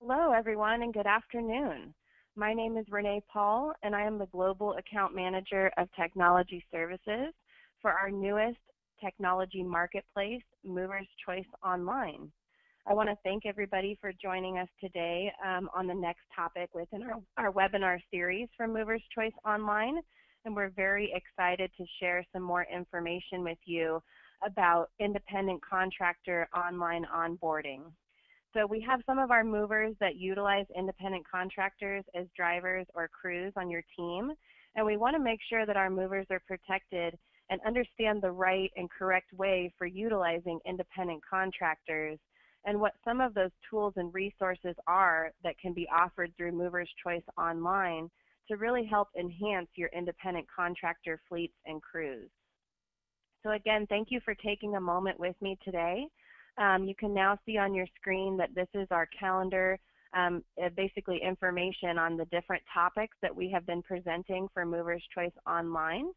Hello, everyone, and good afternoon. My name is Renee Paul, and I am the Global Account Manager of Technology Services for our newest technology marketplace, Movers Choice Online. I want to thank everybody for joining us today on the next topic within our webinar series for Movers Choice Online, and we're very excited to share some more information with you about independent contractor online onboarding. So we have some of our movers that utilize independent contractors as drivers or crews on your team, and we want to make sure that our movers are protected and understand the right and correct way for utilizing independent contractors and what some of those tools and resources are that can be offered through Movers Choice Online to really help enhance your independent contractor fleets and crews. So again, thank you for taking a moment with me today. You can now see on your screen that this is our calendar, basically information on the different topics that we have been presenting for Movers Choice Online.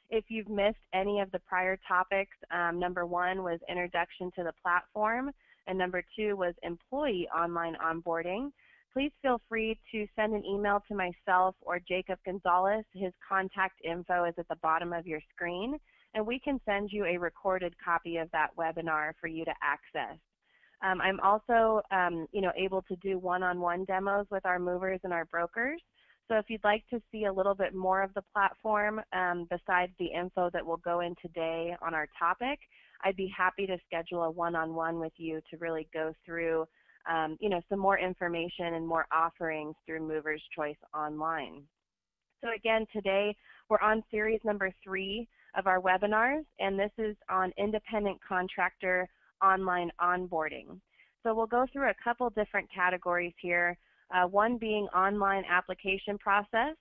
If you've missed any of the prior topics, number 1 was introduction to the platform, and number 2 was employee online onboarding. Please feel free to send an email to myself or Jacob Gonzalez. His contact info is at the bottom of your screen, and we can send you a recorded copy of that webinar for you to access. I'm also able to do one-on-one demos with our movers and our brokers. So if you'd like to see a little bit more of the platform besides the info that we'll go in today on our topic, I'd be happy to schedule a one-on-one with you to really go through some more information and more offerings through Movers Choice Online. So again, today we're on series number 3 of our webinars, and this is on independent contractor online onboarding. So we'll go through a couple different categories here, one being online application process,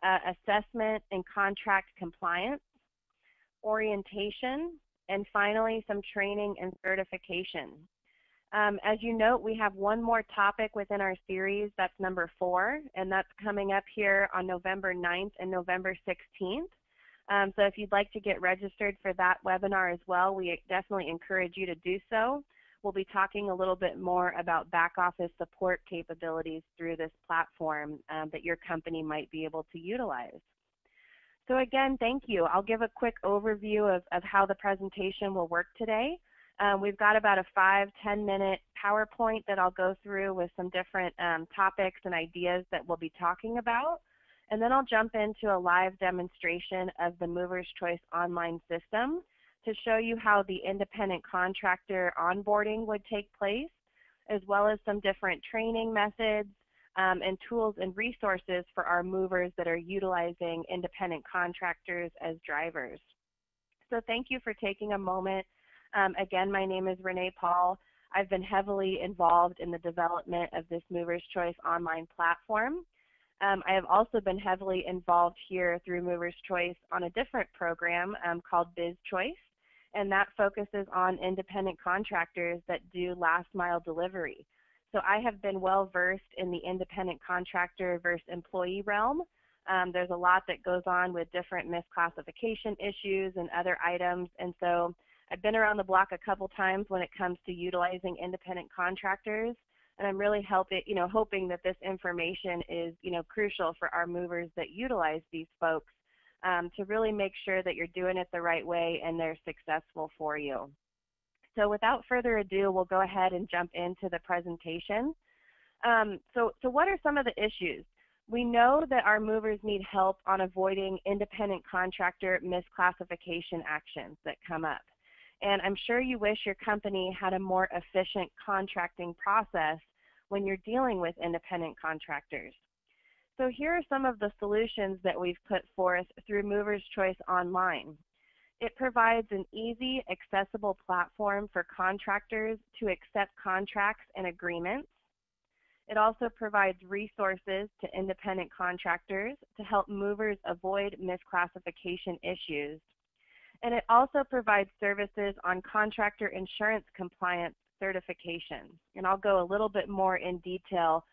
assessment and contract compliance, orientation, and finally some training and certification. As you note, we have one more topic within our series, that's number 4, and that's coming up here on November 9th and November 16th. So if you'd like to get registered for that webinar as well, we definitely encourage you to do so. We'll be talking a little bit more about back office support capabilities through this platform that your company might be able to utilize. So again, thank you. I'll give a quick overview of how the presentation will work today. We've got about a 5-10 minute PowerPoint that I'll go through with some different topics and ideas that we'll be talking about. And then I'll jump into a live demonstration of the Movers Choice Online system to show you how the independent contractor onboarding would take place, as well as some different training methods and tools and resources for our movers that are utilizing independent contractors as drivers. So thank you for taking a moment. Again, my name is Renee Paul. I've been heavily involved in the development of this Movers Choice Online platform. I have also been heavily involved here through Movers Choice on a different program called Biz Choice, and that focuses on independent contractors that do last mile delivery. So I have been well versed in the independent contractor versus employee realm. There's a lot that goes on with different misclassification issues and other items, and so I've been around the block a couple times when it comes to utilizing independent contractors. And I'm really hoping that this information is, crucial for our movers that utilize these folks to really make sure that you're doing it the right way and they're successful for you. So without further ado, we'll go ahead and jump into the presentation. So what are some of the issues? We know that our movers need help on avoiding independent contractor misclassification actions that come up. And I'm sure you wish your company had a more efficient contracting process when you're dealing with independent contractors. So here are some of the solutions that we've put forth through Movers Choice Online. It provides an easy, accessible platform for contractors to accept contracts and agreements. It also provides resources to independent contractors to help movers avoid misclassification issues. And it also provides services on contractor insurance compliance certification. And I'll go a little bit more in detail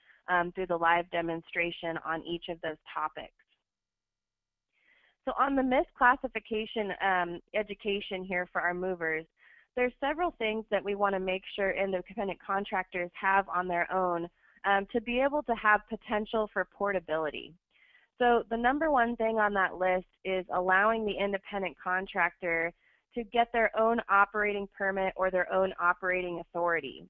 through the live demonstration on each of those topics. So on the misclassification education here for our movers, there's several things that we want to make sure independent contractors have on their own to be able to have potential for portability. So the number one thing on that list is allowing the independent contractor to get their own operating permit or their own operating authority.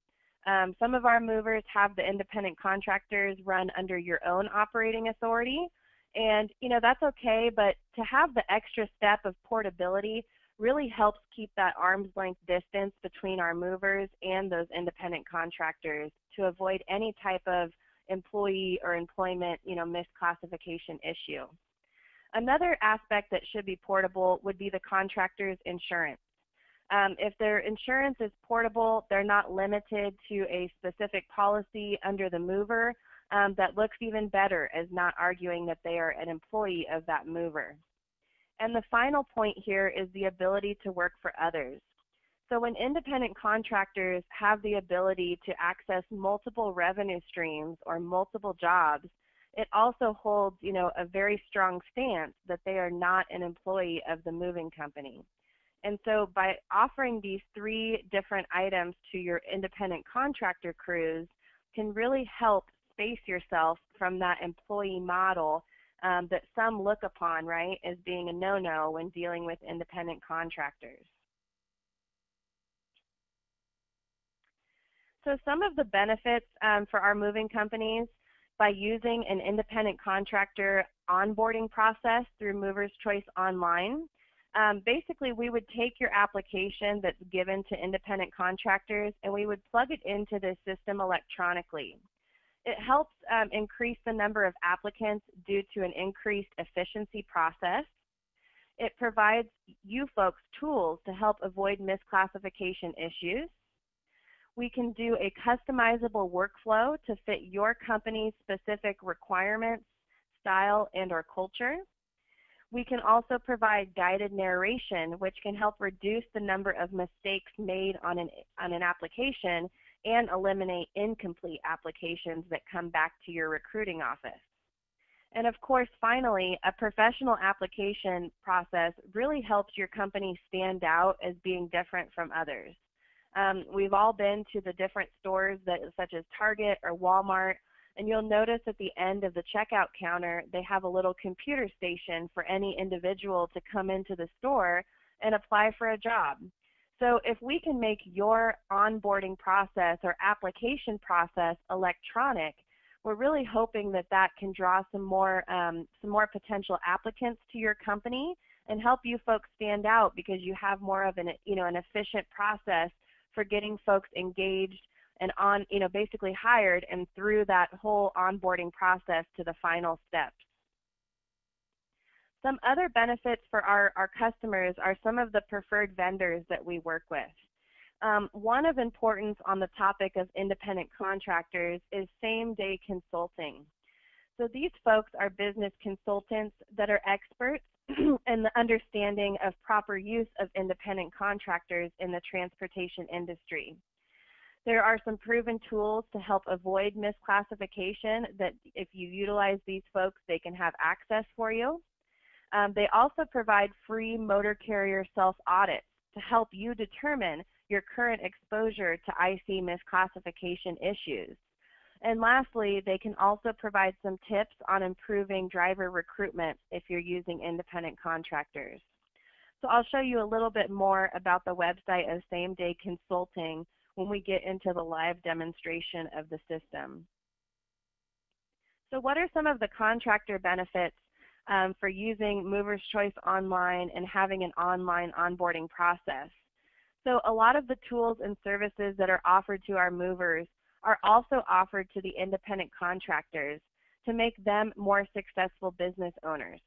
Some of our movers have the independent contractors run under your own operating authority, and that's okay, but to have the extra step of portability really helps keep that arm's length distance between our movers and those independent contractors to avoid any type of employee or employment misclassification issue. Another aspect that should be portable would be the contractor's insurance. If their insurance is portable, they're not limited to a specific policy under the mover. That looks even better as not arguing that they are an employee of that mover. And the final point here is the ability to work for others. So when independent contractors have the ability to access multiple revenue streams or multiple jobs, it also holds, a very strong stance that they are not an employee of the moving company. And so by offering these 3 different items to your independent contractor crews can really help space yourself from that employee model that some look upon, right, as being a no-no when dealing with independent contractors. So some of the benefits for our moving companies by using an independent contractor onboarding process through Movers Choice Online. Basically, we would take your application that's given to independent contractors and we would plug it into this system electronically. It helps increase the number of applicants due to an increased efficiency process. It provides you folks tools to help avoid misclassification issues. We can do a customizable workflow to fit your company's specific requirements, style, and/or culture. We can also provide guided narration, which can help reduce the number of mistakes made on an application and eliminate incomplete applications that come back to your recruiting office. And of course, finally, a professional application process really helps your company stand out as being different from others. We've all been to the different stores such as Target or Walmart, and you'll notice at the end of the checkout counter, they have a little computer station for any individual to come into the store and apply for a job. So if we can make your onboarding process or application process electronic, we're really hoping that that can draw some more potential applicants to your company and help you folks stand out because you have more of an efficient process for getting folks engaged and basically hired and through that whole onboarding process to the final steps. Some other benefits for our customers are some of the preferred vendors that we work with. One of importance on the topic of independent contractors is same-day consulting. So these folks are business consultants that are experts in the understanding of proper use of independent contractors in the transportation industry. There are some proven tools to help avoid misclassification that if you utilize these folks, they can have access for you. They also provide free motor carrier self-audits to help you determine your current exposure to IC misclassification issues. And lastly, they can also provide some tips on improving driver recruitment if you're using independent contractors. So I'll show you a little bit more about the website of Same Day Consulting when we get into the live demonstration of the system. So what are some of the contractor benefits for using Movers Choice Online and having an online onboarding process? So a lot of the tools and services that are offered to our movers are also offered to the independent contractors to make them more successful business owners.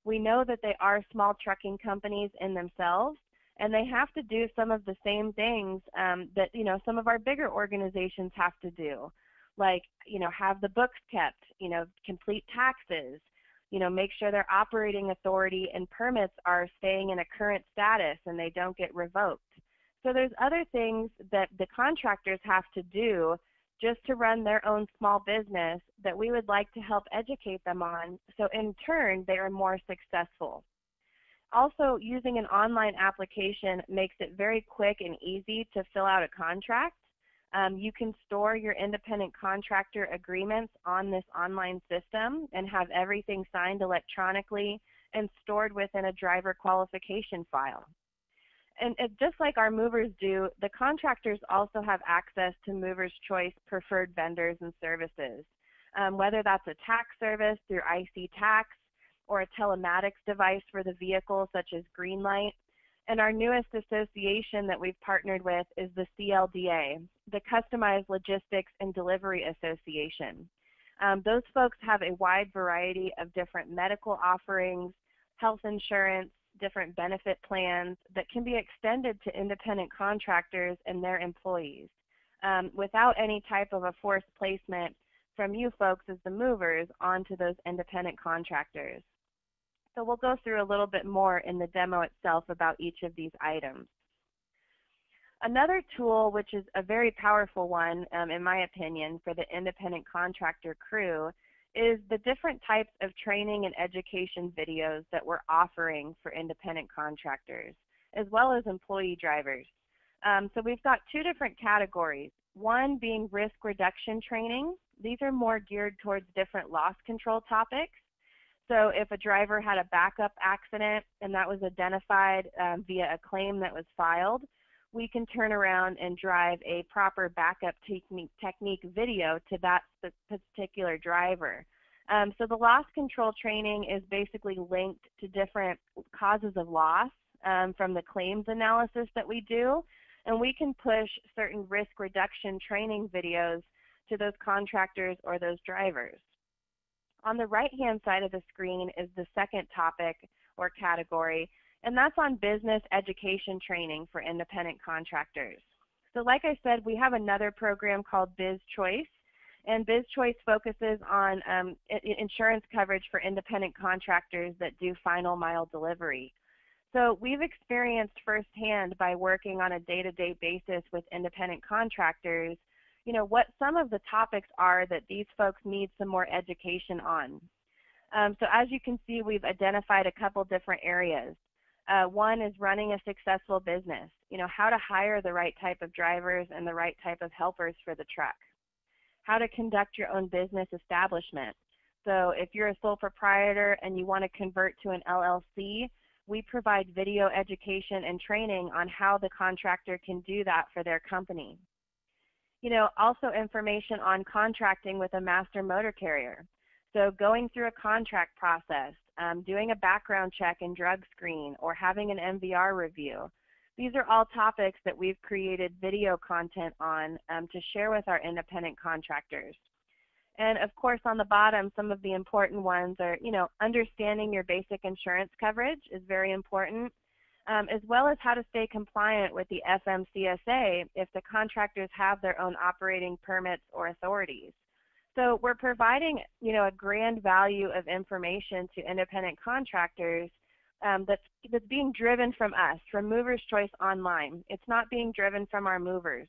We know that they are small trucking companies in themselves, and they have to do some of the same things that some of our bigger organizations have to do, like have the books kept, complete taxes, make sure their operating authority and permits are staying in a current status and they don't get revoked. So there's other things that the contractors have to do just to run their own small business that we would like to help educate them on, so in turn they are more successful. Also, using an online application makes it very quick and easy to fill out a contract. You can store your independent contractor agreements on this online system and have everything signed electronically and stored within a driver qualification file. And just like our movers do, the contractors also have access to Movers Choice preferred vendors and services, whether that's a tax service through IC Tax or a telematics device for the vehicle such as Greenlight. And our newest association that we've partnered with is the CLDA, the Customized Logistics and Delivery Association. Those folks have a wide variety of different medical offerings, health insurance, different benefit plans that can be extended to independent contractors and their employees without any type of a forced placement from you folks as the movers onto those independent contractors. So we'll go through a little bit more in the demo itself about each of these items. Another tool, which is a very powerful one, in my opinion, for the independent contractor crew, is the different types of training and education videos that we're offering for independent contractors, as well as employee drivers. So we've got two different categories. One being risk reduction training. These are more geared towards different loss control topics. So if a driver had a backup accident and that was identified via a claim that was filed, we can turn around and drive a proper backup technique video to that particular driver. So the loss control training is basically linked to different causes of loss from the claims analysis that we do, and we can push certain risk reduction training videos to those contractors or those drivers. On the right-hand side of the screen is the second topic or category, and that's on business education training for independent contractors. So like I said, we have another program called Biz Choice, and Biz Choice focuses on insurance coverage for independent contractors that do final mile delivery. So we've experienced firsthand by working on a day-to-day basis with independent contractors, you know, what some of the topics are that these folks need some more education on. So as you can see, we've identified a couple different areas. One is running a successful business, you know, how to hire the right type of drivers and the right type of helpers for the truck. How to conduct your own business establishment. So if you're a sole proprietor and you want to convert to an LLC, we provide video education and training on how the contractor can do that for their company. You know, also information on contracting with a master motor carrier. So going through a contract process, doing a background check and drug screen, or having an MVR review. These are all topics that we've created video content on to share with our independent contractors. And of course, on the bottom, some of the important ones are, you know, understanding your basic insurance coverage is very important, as well as how to stay compliant with the FMCSA if the contractors have their own operating permits or authorities. So we're providing, you know, a grand value of information to independent contractors that's being driven from us, from Movers Choice Online. It's not being driven from our movers,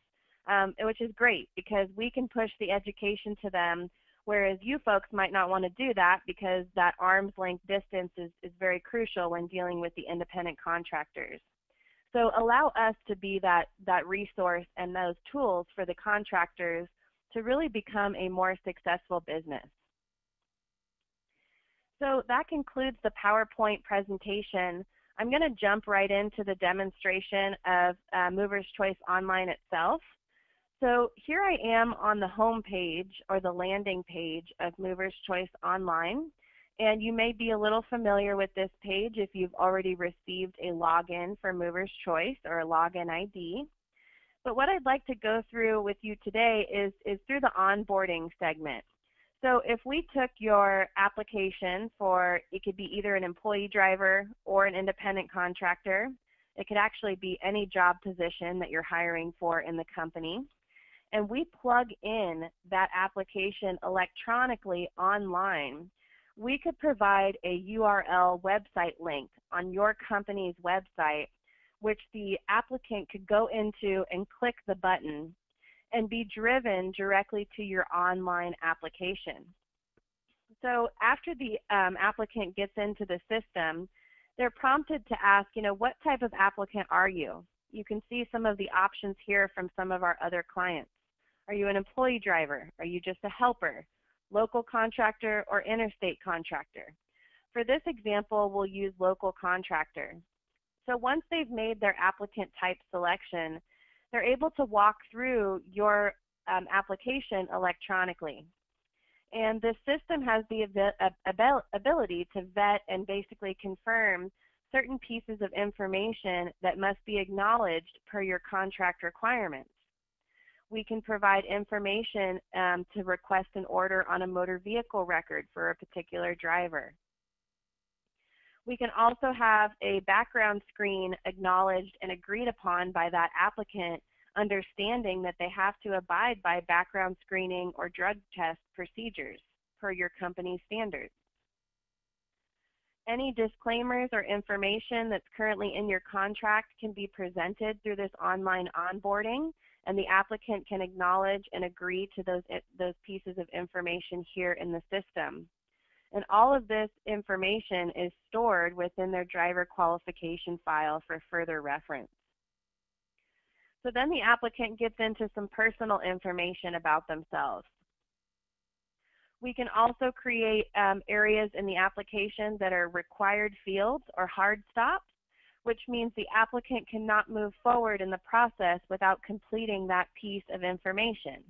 which is great because we can push the education to them, whereas you folks might not want to do that because that arm's length distance is very crucial when dealing with the independent contractors. So allow us to be that resource and those tools for the contractors to really become a more successful business. So that concludes the PowerPoint presentation. I'm going to jump right into the demonstration of Movers Choice Online itself. So here I am on the home page or the landing page of Movers Choice Online, and you may be a little familiar with this page if you've already received a login for Movers Choice or a login ID. But what I'd like to go through with you today is through the onboarding segment. So if we took your application for, it could be either an employee driver or an independent contractor. It could actually be any job position that you're hiring for in the company. And we plug in that application electronically online. We could provide a URL website link on your company's website, which the applicant could go into and click the button and be driven directly to your online application. So after the applicant gets into the system, they're prompted to ask, you know, what type of applicant are you? You can see some of the options here from some of our other clients. Are you an employee driver? Are you just a helper, local contractor, or interstate contractor? For this example, we'll use local contractor. So once they've made their applicant type selection, they're able to walk through your application electronically. And this system has the ability to vet and basically confirm certain pieces of information that must be acknowledged per your contract requirements. We can provide information to request an order on a motor vehicle record for a particular driver. We can also have a background screen acknowledged and agreed upon by that applicant, understanding that they have to abide by background screening or drug test procedures per your company standards. Any disclaimers or information that's currently in your contract can be presented through this online onboarding, and the applicant can acknowledge and agree to those pieces of information here in the system. And all of this information is stored within their driver qualification file for further reference. So then the applicant gets into some personal information about themselves. We can also create areas in the application that are required fields or hard stops, which means the applicant cannot move forward in the process without completing that piece of information.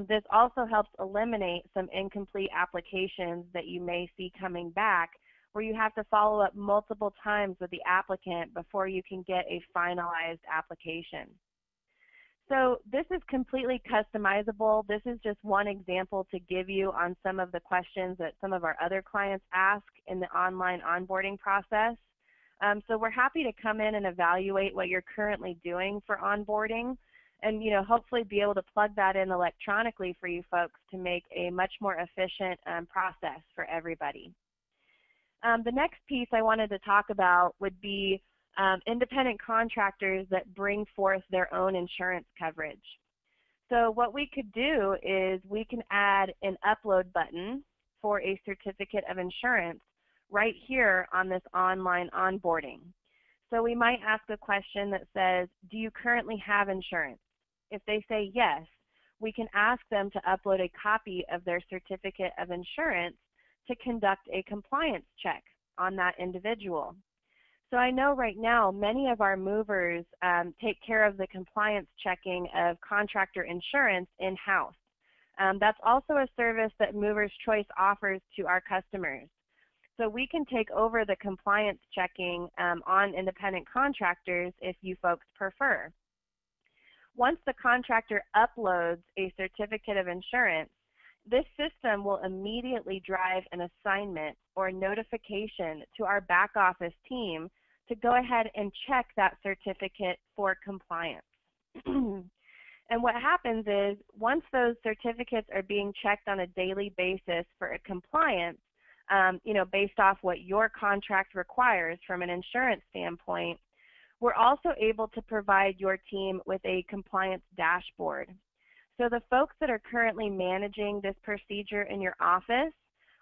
This also helps eliminate some incomplete applications that you may see coming back, where you have to follow up multiple times with the applicant before you can get a finalized application. So this is completely customizable. This is just one example to give you on some of the questions that some of our other clients ask in the online onboarding process. So we're happy to come in and evaluate what you're currently doing for onboarding, and hopefully be able to plug that in electronically for you folks to make a much more efficient process for everybody. The next piece I wanted to talk about would be independent contractors that bring forth their own insurance coverage. So what we could do is we can add an upload button for a certificate of insurance right here on this online onboarding. So we might ask a question that says, do you currently have insurance? If they say yes, we can ask them to upload a copy of their certificate of insurance to conduct a compliance check on that individual. So I know right now many of our movers take care of the compliance checking of contractor insurance in-house. That's also a service that Movers Choice offers to our customers. So we can take over the compliance checking on independent contractors if you folks prefer. Once the contractor uploads a certificate of insurance, this system will immediately drive an assignment or a notification to our back office team to go ahead and check that certificate for compliance. And what happens is, once those certificates are being checked on a daily basis for a compliance, based off what your contract requires from an insurance standpoint, we're also able to provide your team with a compliance dashboard. So the folks that are currently managing this procedure in your office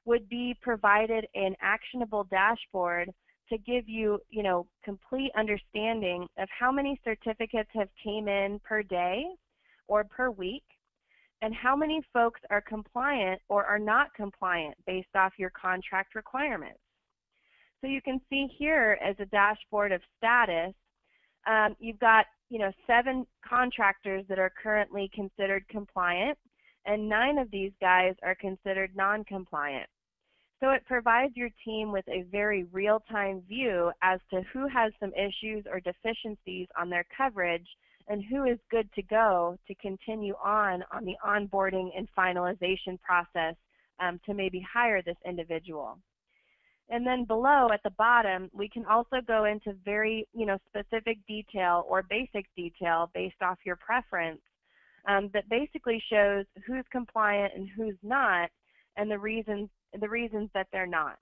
would be provided an actionable dashboard to give you, complete understanding of how many certificates have came in per day or per week, and how many folks are compliant or are not compliant based off your contract requirements. So you can see here as a dashboard of status, you've got 7 contractors that are currently considered compliant, and 9 of these guys are considered non-compliant. So it provides your team with a very real-time view as to who has some issues or deficiencies on their coverage and who is good to go to continue on the onboarding and finalization process to maybe hire this individual. And then below at the bottom, we can also go into very specific detail or basic detail based off your preference that basically shows who's compliant and who's not, and the reasons that they're not.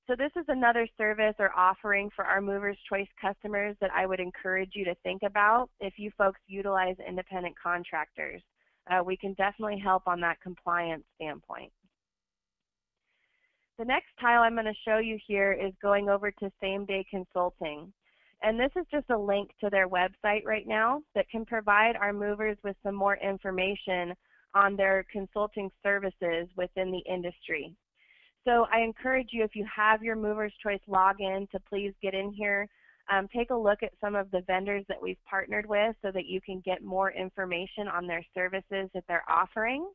So this is another service or offering for our Movers Choice customers that I would encourage you to think about if you folks utilize independent contractors. We can definitely help on that compliance standpoint. The next tile I'm going to show you here is going over to same-day consulting. And this is just a link to their website right now that can provide our movers with some more information on their consulting services within the industry. So I encourage you, if you have your Movers Choice login, to please get in here. Take a look at some of the vendors that we've partnered with so that you can get more information on their services that they're offering.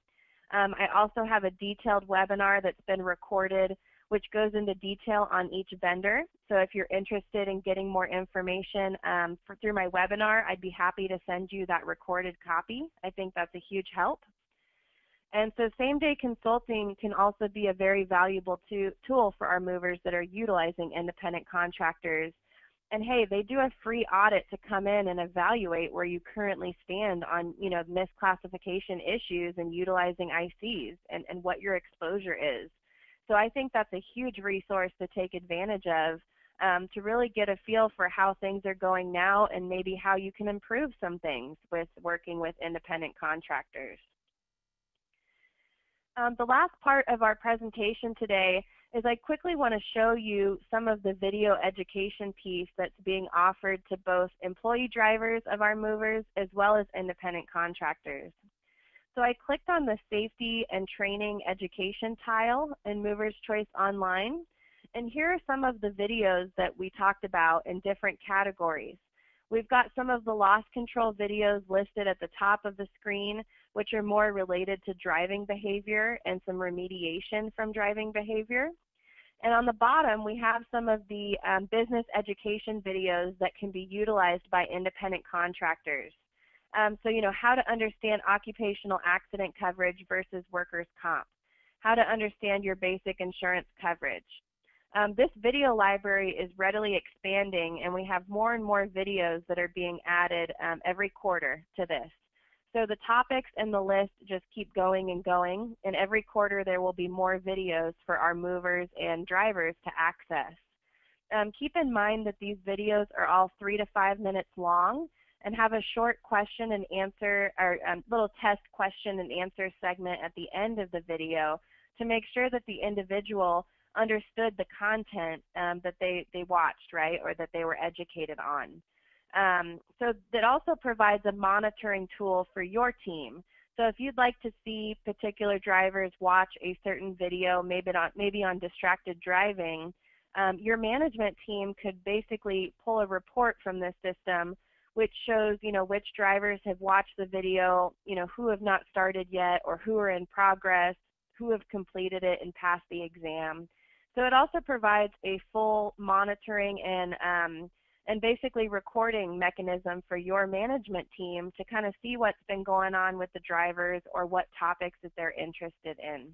I also have a detailed webinar that's been recorded which goes into detail on each vendor. So if you're interested in getting more information through my webinar, I'd be happy to send you that recorded copy. I think that's a huge help. And so same-day consulting can also be a very valuable tool for our movers that are utilizing independent contractors. And hey, they do a free audit to come in and evaluate where you currently stand on, misclassification issues and utilizing ICs and what your exposure is. So I think that's a huge resource to take advantage of to really get a feel for how things are going now and maybe how you can improve some things with working with independent contractors. The last part of our presentation today is I quickly want to show you some of the video education piece that's being offered to both employee drivers of our movers as well as independent contractors. So I clicked on the safety and training education tile in Movers Choice Online, and here are some of the videos that we talked about in different categories. We've got some of the loss control videos listed at the top of the screen, which are more related to driving behavior and some remediation from driving behavior. And on the bottom, we have some of the business education videos that can be utilized by independent contractors. So, how to understand occupational accident coverage versus workers' comp, how to understand your basic insurance coverage. This video library is readily expanding, and we have more and more videos that are being added every quarter to this. So the topics and the list just keep going and going, and every quarter there will be more videos for our movers and drivers to access. Keep in mind that these videos are all 3 to 5 minutes long and have a short question and answer, or little test question and answer segment at the end of the video to make sure that the individual understood the content that they watched, right, or that they were educated on. So that also provides a monitoring tool for your team. So if you'd like to see particular drivers watch a certain video, maybe on distracted driving, your management team could basically pull a report from this system which shows, which drivers have watched the video, who have not started yet, or who are in progress, who have completed it and passed the exam. So it also provides a full monitoring and basically recording mechanism for your management team to kind of see what's been going on with the drivers or what topics that they're interested in.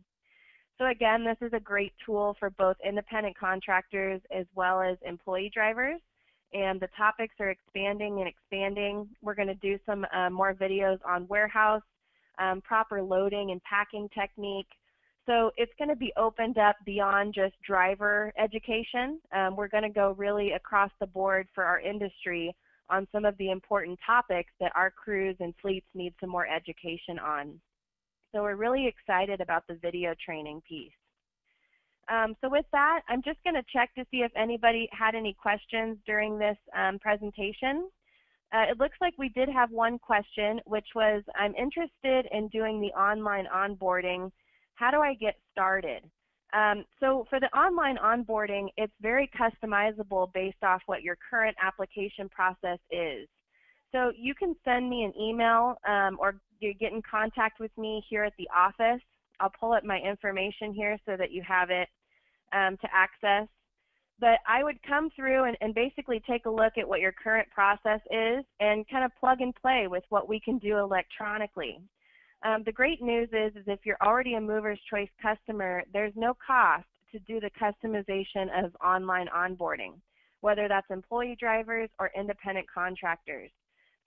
So again, this is a great tool for both independent contractors as well as employee drivers. And the topics are expanding and expanding. We're going to do some more videos on warehouse, proper loading and packing technique. So it's going to be opened up beyond just driver education. We're going to go really across the board for our industry on some of the important topics that our crews and fleets need some more education on. So we're really excited about the video training piece. So with that, I'm just going to check to see if anybody had any questions during this presentation. It looks like we did have one question, which was, I'm interested in doing the online onboarding. How do I get started? So for the online onboarding, it's very customizable based off what your current application process is. So you can send me an email or you get in contact with me here at the office. I'll pull up my information here so that you have it to access. But I would come through and basically take a look at what your current process is and kind of plug and play with what we can do electronically. The great news is if you're already a Movers Choice customer, there's no cost to do the customization of online onboarding, whether that's employee drivers or independent contractors.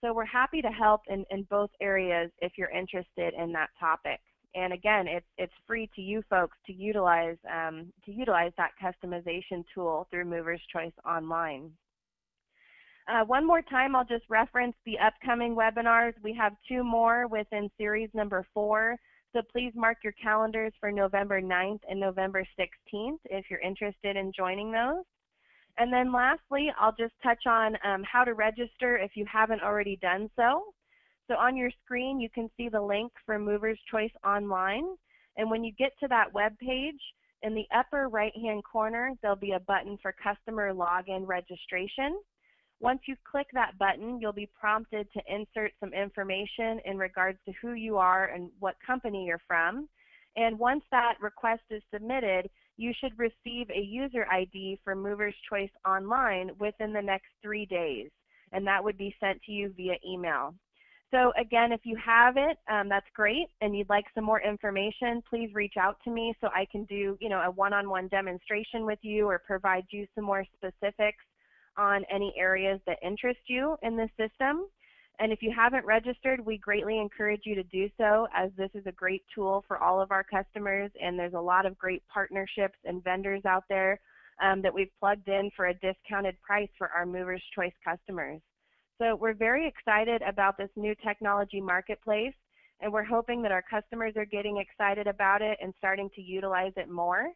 So we're happy to help in both areas if you're interested in that topic. And again, it's free to you folks to utilize that customization tool through Movers Choice Online. One more time, I'll just reference the upcoming webinars. We have 2 more within series number 4, so please mark your calendars for November 9th and November 16th if you're interested in joining those. And then lastly, I'll just touch on how to register if you haven't already done so. So on your screen, you can see the link for Movers Choice Online. And when you get to that web page, in the upper right-hand corner, there'll be a button for customer login registration. Once you click that button, you'll be prompted to insert some information in regards to who you are and what company you're from. And once that request is submitted, you should receive a user ID for Movers Choice Online within the next 3 days, and that would be sent to you via email. So again, if you have it, that's great, and you'd like some more information, please reach out to me so I can do, a one-on-one demonstration with you or provide you some more specifics on any areas that interest you in this system. And if you haven't registered, we greatly encourage you to do so, as this is a great tool for all of our customers, and there's a lot of great partnerships and vendors out there that we've plugged in for a discounted price for our Movers Choice customers. So we're very excited about this new technology marketplace, and we're hoping that our customers are getting excited about it and starting to utilize it more.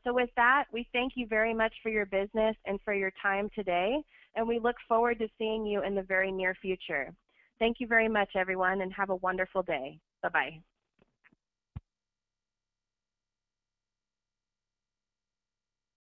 So with that, we thank you very much for your business and for your time today, and we look forward to seeing you in the very near future. Thank you very much, everyone, and have a wonderful day. Bye-bye.